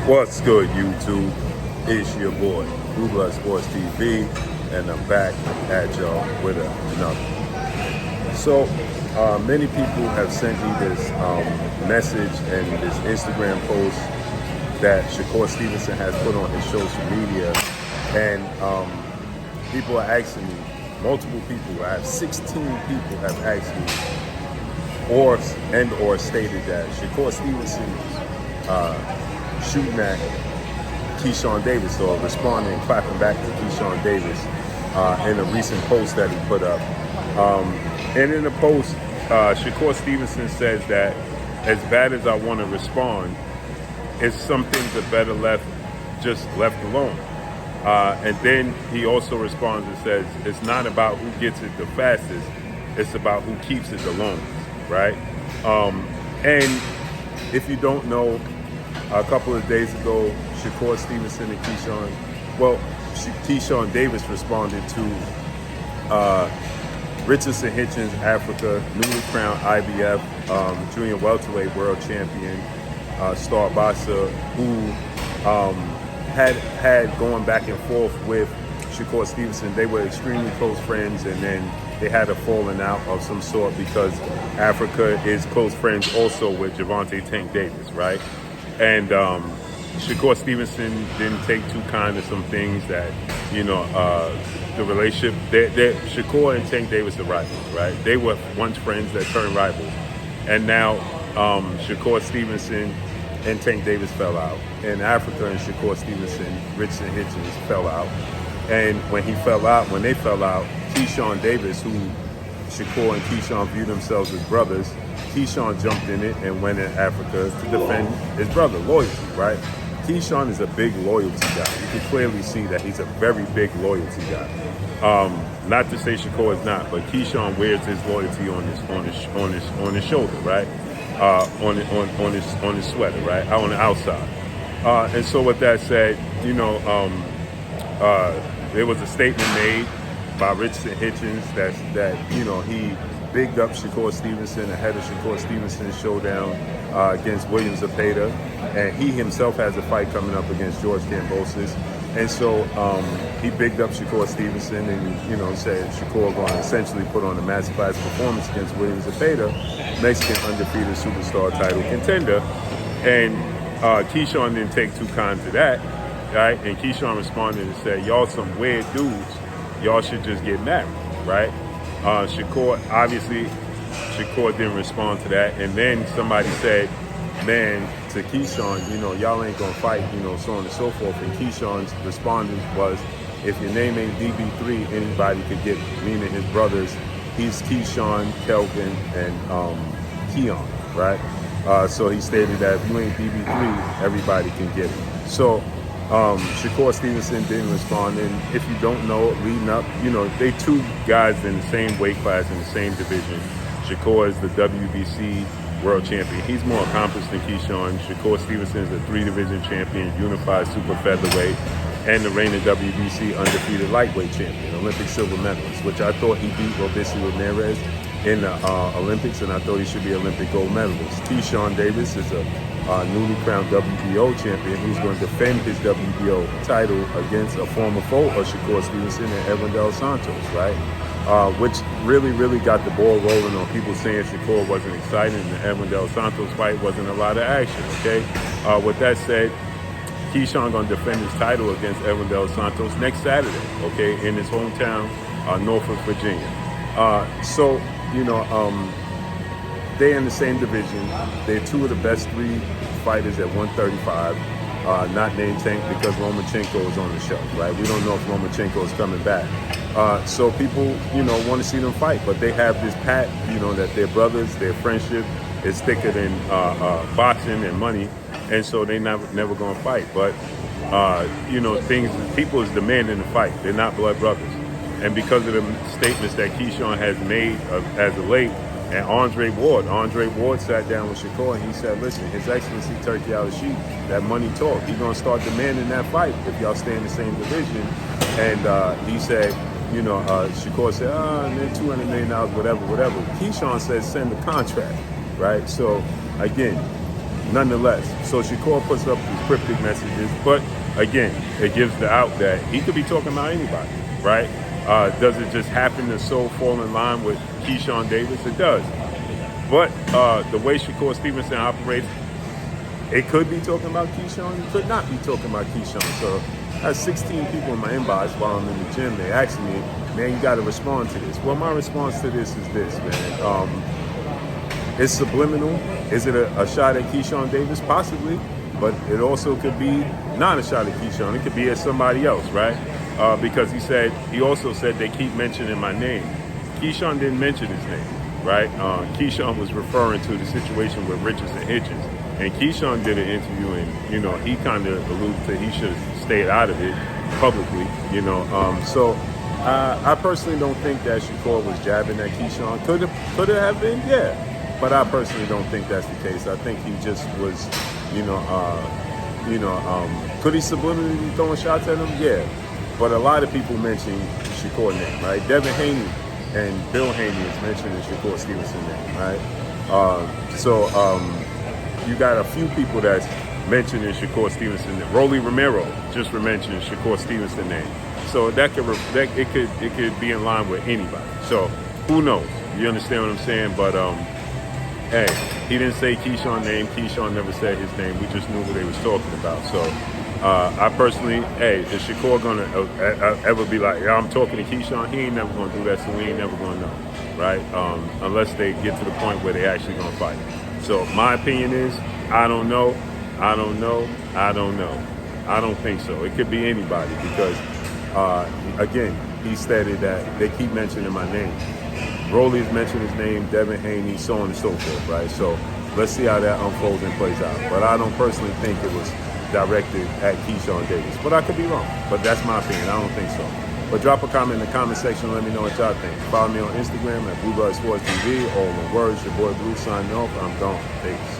What's good, YouTube? It's your boy, Blue Blood Sports TV, and I'm back at y'all with another. So, many people have sent me this message and this Instagram post that Shakur Stevenson has put on his social media, and people are asking me, multiple people, I have 16 people have asked me, or stated that Shakur Stevenson shooting at Keyshawn Davis, or responding, clapping back to Keyshawn Davis in a recent post that he put up. And in the post, Shakur Stevenson says that as bad as I want to respond, it's some things are better just left alone. And then he also responds and says, it's not about who gets it the fastest, it's about who keeps it the longest, right? And if you don't know, a couple of days ago, Shakur Stevenson and Keyshawn Davis responded to Richardson Hitchens, Africa, newly crowned IBF junior welterweight world champion, star boxer, who had going back and forth with Shakur Stevenson. They were extremely close friends, and then they had a falling out of some sort because Africa is close friends also with Gervonta Tank Davis, right? And Shakur Stevenson didn't take too kind to some things that, the relationship, Shakur and Tank Davis are rivals, right? They were once friends that turned rivals. And now Shakur Stevenson and Tank Davis fell out. And Africa and Shakur Stevenson, Richardson Hitchens, fell out. And when they fell out, Keyshawn Davis, who Shakur and Keyshawn viewed themselves as brothers, Keyshawn jumped in it and went in Africa to defend his brother, loyalty, right? Keyshawn is a big loyalty guy. You can clearly see that he's a very big loyalty guy. Not to say Shakur is not, but Keyshawn wears his loyalty on his shoulder, right? On his sweater, right? On the outside. And so with that said, there was a statement made by Richardson Hitchens that he bigged up Shakur Stevenson ahead of Shakur Stevenson's showdown against Williams Zepeda, and he himself has a fight coming up against George Kambosos. And so he bigged up Shakur Stevenson and said Shakur going to essentially put on a masterclass performance against Williams Zepeda, Mexican undefeated superstar title contender. And Keyshawn didn't take too kind to that, right? And Keyshawn responded and said, y'all some weird dudes, y'all should just get married, right? Shakur didn't respond to that. And then somebody said, man, to Keyshawn, y'all ain't gonna fight, so on and so forth. And Keyshawn's response was, if your name ain't DB3, anybody could get it, meaning his brothers. He's Keyshawn, Kelvin, and Keon, right? So he stated that if you ain't DB3, everybody can get it. So Shakur Stevenson didn't respond, and if you don't know, leading up, they two guys in the same weight class, in the same division. Shakur is the WBC world champion. He's more accomplished than Keyshawn. Shakur Stevenson is a 3-division champion, unified super featherweight, and the reigning WBC undefeated lightweight champion, Olympic silver medalist, which I thought he beat Robeisy Ramirez in the Olympics, and I thought he should be Olympic gold medalist. Keyshawn Davis is a newly crowned WBO champion who's going to defend his WBO title against a former foe of Shakur Stevenson and Evan Del Santos, right? Which really got the ball rolling on people saying Shakur wasn't excited and the Evan Del Santos fight wasn't a lot of action, okay? With that said, Keyshawn going to defend his title against Evan Del Santos next Saturday, okay, in his hometown, Norfolk, Virginia. They're in the same division. They're two of the best 3 fighters at 135, not named Tank because Lomachenko is on the shelf, right? We don't know if Lomachenko is coming back. So people, want to see them fight, but they have this pact, that they're brothers, their friendship is thicker than boxing and money, and so they never going to fight. But, people is demanding the fight. They're not blood brothers. And because of the statements that Keyshawn has made as of late, and Andre Ward sat down with Shakur and he said, listen, His Excellency Turkey Al-Sheikh, that money talk. He's going to start demanding that fight if y'all stay in the same division. And he said, Shakur said, then $200 million, whatever. Keyshawn said, send the contract, right? So, again, nonetheless. So Shakur puts up these cryptic messages, but again, it gives the out that he could be talking about anybody, right? Does it just happen to so fall in line with Keyshawn Davis? It does. But the way Shakur Stevenson operates, it could be talking about Keyshawn. It could not be talking about Keyshawn. So I had 16 people in my inbox while I'm in the gym. They asked me, man, you got to respond to this. Well, my response to this is this, man. It's subliminal. Is it a shot at Keyshawn Davis? Possibly. But it also could be not a shot at Keyshawn. It could be at somebody else, right? Because he also said they keep mentioning my name. Keyshawn didn't mention his name, right? Keyshawn was referring to the situation with Richards and Hitchens. And Keyshawn did an interview and, he kind of alluded to he should have stayed out of it publicly, So I personally don't think that Shakur was jabbing at Keyshawn. Could it have been? Yeah. But I personally don't think that's the case. I think he just was, could he subliminally be throwing shots at him? Yeah. But a lot of people mention Shakur name, right? Devin Haney and Bill Haney is mentioning Shakur Stevenson name, right? You got a few people that's mentioning Shakur Stevenson name. Rolly Romero just mentioned Shakur Stevenson name. So it could be in line with anybody. So who knows? You understand what I'm saying? But hey, he didn't say Keyshawn name. Keyshawn never said his name. We just knew what they was talking about. So I personally, is Shakur gonna ever be like, yeah, I'm talking to Keyshawn? He ain't never gonna do that, so we ain't never gonna know, right? Unless they get to the point where they actually gonna fight. So my opinion is, I don't know. I don't think so. It could be anybody because, again, he stated that they keep mentioning my name. Rolly's mentioned his name, Devin Haney, so on and so forth, right? So let's see how that unfolds and plays out. But I don't personally think it was directed at Keyshawn Davis. But I could be wrong. But that's my opinion. I don't think so. But drop a comment in the comment section and let me know what y'all think. Follow me on Instagram at Bluebird Sports TV. All in words, your boy Blue signing off. I'm gone. Peace.